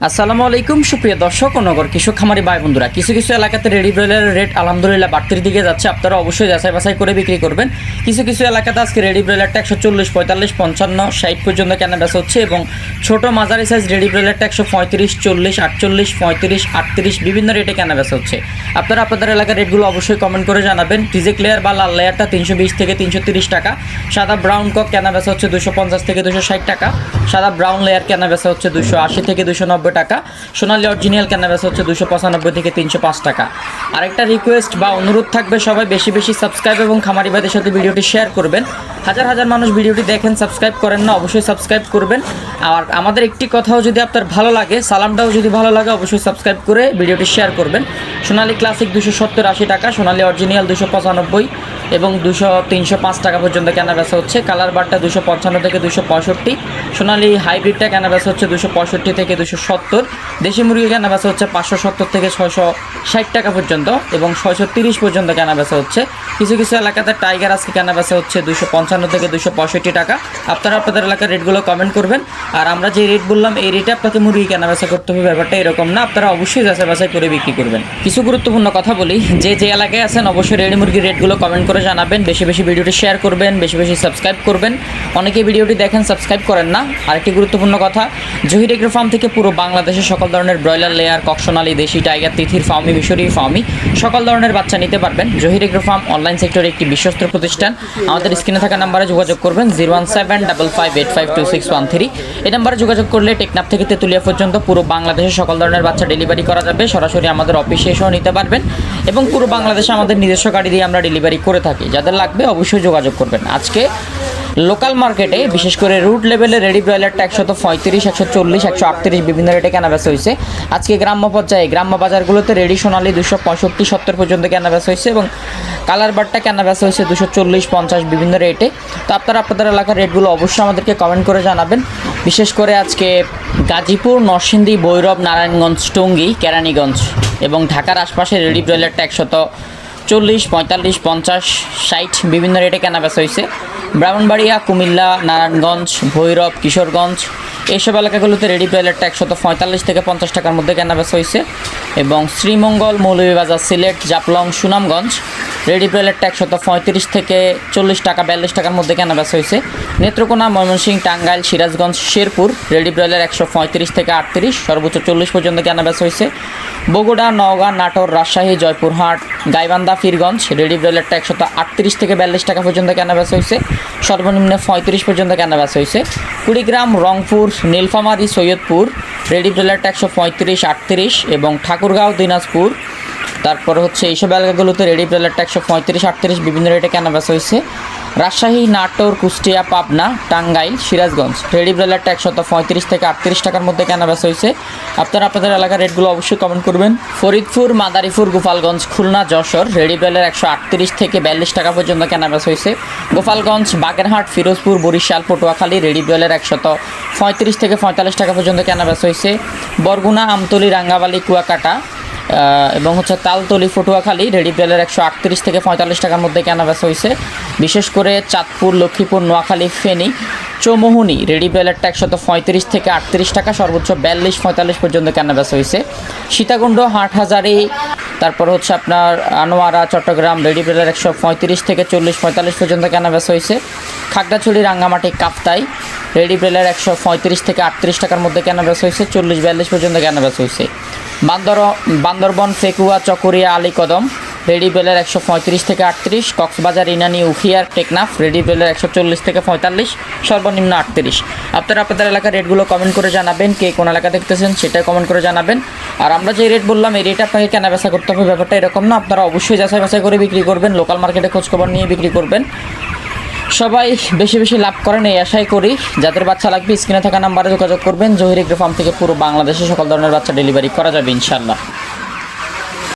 আসসালামু আলাইকুম সুপ্রিয় দর্শক ও নগর কৃষক খামারি ভাই বন্ধুরা, কিছু কিছু এলাকাতে রেডি ব্রয়লারের রেট আলহামদুলিল্লাহ বাড়তির দিকে যাচ্ছে। আপনারা অবশ্যই যাচাই বাছাই করে বিক্রি করবেন। কিছু কিছু এলাকাতে আজকে রেডি ব্রয়লারটা 140, 45, 55, 60 পর্যন্ত কেনা বেচা হচ্ছে এবং ছোট মাঝারি সাইজ রেডি ব্রয়লারটা 135, 40, 48, 35, 38 বিভিন্ন রেটে কেনা বেচা হচ্ছে। আপনারা আপনাদের এলাকার রেটগুলো অবশ্যই কমেন্ট করে জানাবেন। টিজেক লেয়ার বা লাল লেয়ারটা 320 থেকে 330 টাকা, সাদা ব্রাউন কক কেনা বেচা হচ্ছে 250 থেকে 260 টাকা, সাদা ব্রাউন লেয়ার কেনা বেচা হচ্ছে 280 থেকে 290 টাকা, সোনালী অরিজিনাল কেনা বেচা হচ্ছে 295 থেকে 305 টাকা। আরেকটা রিকোয়েস্ট বা অনুরোধ থাকবে, সবাই বেশি বেশি সাবস্ক্রাইব এবং খামারি ভাইদের সাথে ভিডিওটি শেয়ার করবেন। হাজার হাজার মানুষ ভিডিওটি দেখেন, সাবস্ক্রাইব করেন না, অবশ্যই সাবস্ক্রাইব করবেন। আর আমাদের একটি কথাও যদি আপনার ভালো লাগে, সালামটাও যদি ভালো লাগে, অবশ্যই সাবস্ক্রাইব করে ভিডিওটি শেয়ার করবেন। সোনালী ক্লাসিক 270-80 টাকা, সোনালী অরিজিনাল 295 এবং 305 টাকা পর্যন্ত কেনা বেচা হচ্ছে। কালার বারটা 255 থেকে 265, সোনালী হাইব্রিডটা কেনা বেচা হচ্ছে 265 থেকে 270, দেশি মুরগি কেনা বেচা হচ্ছে 570 থেকে 660 টাকা পর্যন্ত এবং 630 পর্যন্ত কেনা বেচা হচ্ছে। কিছু কিছু এলাকাতে টাইগার আজকে কেনা বেচা হচ্ছে 255 থেকে 265 টাকা। আপনারা আপনাদের এলাকার রেটগুলো কমেন্ট করবেন। আর আমরা যে রেট বললাম এই রেটে আপনাকে মুরগি কেনা বেচা করতে হবে, ব্যাপারটা এরকম না। আপনারা অবশ্যই যাচাই বাছাই করে বিক্রি করবেন। কিছু গুরুত্বপূর্ণ কথা বলি, যে এলাকায় আছেন অবশ্যই রেডি মুরগির রেটগুলো কমেন্ট করে জানাবেন। বেশি বেশি ভিডিওটি শেয়ার করবেন, বেশি বেশি সাবস্ক্রাইব করবেন। অনেকেই ভিডিওটি দেখেন, সাবস্ক্রাইব করেন না। আরেকটি গুরুত্বপূর্ণ কথা, জহির এগ্রো ফার্ম থেকে পুরো বাংলাদেশের সকল ধরনের ব্রয়লার লেয়ার, ককসোনালি, দেশি, টাইগার, তিথির, ফাউমি, মিশরি, ফাউমি সকল ধরনের বাচ্চা নিতে পারবেন। জহির এগ্রো ফার্ম অনলাইন সেক্টরে একটি বিশ্বস্ত প্রতিষ্ঠান। আমাদের স্ক্রিনে থাকা নাম্বারে যোগাযোগ করবেন 01755852613। এই নাম্বারে যোগাযোগ করলে টেকনাফ থেকে তেতুলিয়া পর্যন্ত পুরো বাংলাদেশের সকল ধরনের বাচ্চা ডেলিভারি করা যাবে। সরাসরি আমাদের অফিসে এসেও নিতে পারবেন এবং পুরো বাংলাদেশে আমাদের নিজস্ব গাড়ি দিয়ে আমরা ডেলিভারি করে থাকি। যাদের লাগবে অবশ্যই যোগাযোগ করবেন। আজকে লোকাল মার্কেটে বিশেষ করে রুট লেভেলে রেডি ব্রয়লারটা 135, 140, 138 বিভিন্ন রেটে কেনা বেচা হয়েছে। আজকে গ্রাম্য পর্যায়ে গ্রাম্য বাজারগুলোতে রেডি সোনালি 265, 70 পর্যন্ত কেনা বেচা হয়েছে এবং কালার বারটা কেনা বেচা হয়েছে 240, 50 বিভিন্ন রেটে। তো আপনারা আপনাদের এলাকার রেটগুলো অবশ্যই আমাদেরকে কমেন্ট করে জানাবেন। বিশেষ করে আজকে গাজীপুর, নরসিংদী, ভৈরব, নারায়ণগঞ্জ, টঙ্গী, কেরানীগঞ্জ এবং ঢাকার আশপাশে রেডি ব্রয়লারটা 140, 45, 50, 60 বিভিন্ন রেটে কেনা বেচা হয়েছে। ব্রাহ্মণবাড়িয়া, কুমিল্লা, নারায়ণগঞ্জ, ভৈরব, কিশোরগঞ্জ এইসব এলাকাগুলোতে রেডি ব্রয়লারটা 145 থেকে 50 টাকার মধ্যে কেনা বেচা হয়েছে এবং শ্রীমঙ্গল, মৌলভীবাজার, সিলেট, জাফলং, সুনামগঞ্জ রেডি ব্রয়লারটা 135 থেকে 40 টাকা, 42 টাকার মধ্যে কেনা বেচা হয়েছে। নেত্রকোনা, ময়মনসিংহ, টাঙ্গাইল, সিরাজগঞ্জ, শেরপুর রেডি ব্রয়লার 135 থেকে 38, সর্বোচ্চ 40 পর্যন্ত কেনা বেচা হয়েছে। বগুড়া, নওগাঁ, নাটোর, রাজশাহী, জয়পুরহাট, গাইবান্ধা, ফিরগঞ্জ রেডি ব্রয়লারটা 138 থেকে 42 টাকা পর্যন্ত কেনা বেচা হয়েছে। সর্বনিম্ন 35 পর্যন্ত কেনা বেচা হয়েছে। কুড়িগ্রাম, রংপুর, নীলফামারী, সৈয়দপুর রেডি ব্রয়লারটা 135, 38 এবং ঠাকুরগাঁও, দিনাজপুর, তারপর হচ্ছে এইসব এলাকাগুলোতে রেডি ব্রয়লারটা 135, 38 বিভিন্ন রেটে কেনা বেচা হয়েছে। রাজশাহী, নাটোর, কুষ্টিয়া, পাবনা, টাঙ্গাইল, সিরাজগঞ্জ রেডি ব্রয়লারটা 135 থেকে 38 টাকার মধ্যে কেনা বেচা হয়েছে। আপনারা আপনাদের এলাকার রেটগুলো অবশ্যই কমেন্ট করবেন। ফরিদপুর, মাদারীপুর, গোপালগঞ্জ, খুলনা, যশোর রেডি ব্রয়লার 138 থেকে 42 টাকা পর্যন্ত কেনা বেচা হয়েছে। গোপালগঞ্জ, বাগেরহাট, ফিরোজপুর, বরিশাল, পটুয়াখালী রেডি ব্রয়লার 135 থেকে 45 টাকা পর্যন্ত কেনা বেচা হয়েছে। বরগুনা, আমতলী, রাঙ্গাবালি, কুয়াকাটা এবং হচ্ছে তালতলি, পটুয়াখালী রেডি ব্রয়লার 138 থেকে 45 টাকার মধ্যে কেনা বেচা হয়েছে। বিশেষ করে চাঁদপুর, লক্ষ্মীপুর, নোয়াখালী, ফেনী, চৌমুহনী রেডি ব্রয়লারটা 135 থেকে 38 টাকা, সর্বোচ্চ 42-45 পর্যন্ত কেনা বেচা হয়েছে। সীতাকুণ্ড, হাটহাজারী, তারপর হচ্ছে আপনার আনোয়ারা, চট্টগ্রাম রেডি ব্রয়লার 135 থেকে 40-45 পর্যন্ত কেনা বেচা হয়েছে। খাগড়াছড়ি, রাঙ্গামাটি, কাপ্তাই রেডি ব্রয়লার 135 থেকে 38 টাকার মধ্যে কেনা বেচা হয়েছে। 40-42 পর্যন্ত কেনা বেচা হয়েছে। বান্দরবন, ফেকুয়া, চকরিয়া, আলীকদম রেডি ব্রয়লার 135 থেকে 38, কক্সবাজার, ইনানি, উখিয়ার, টেকনাফ রেডি ব্রয়লার 140 থেকে 45, সর্বনিম্ন 38। আপনারা আপনাদের এলাকার রেটগুলো কমেন্ট করে জানাবেন। কে কোন এলাকা দেখতেছেন সেটাই কমেন্ট করে জানাবেন। আর আমরা যে রেট বললাম এই রেটে আপনাকে কেনা বেচা করতে হবে, ব্যাপারটা এরকম না। আপনারা অবশ্যই যাচাই বাছাই করে বিক্রি করবেন, লোকাল মার্কেটে খোঁজখবর নিয়ে বিক্রি করবেন। সবাই বেশি বেশি লাভ করেন এই আশাই করি। যাদের বাচ্চা লাগবে স্ক্রিনে থাকা নাম্বারে যোগাযোগ করবেন। জহির এগ্রো ফার্ম থেকে পুরো বাংলাদেশে সকল ধরনের বাচ্চা ডেলিভারি করা যাবে ইনশাআল্লাহ।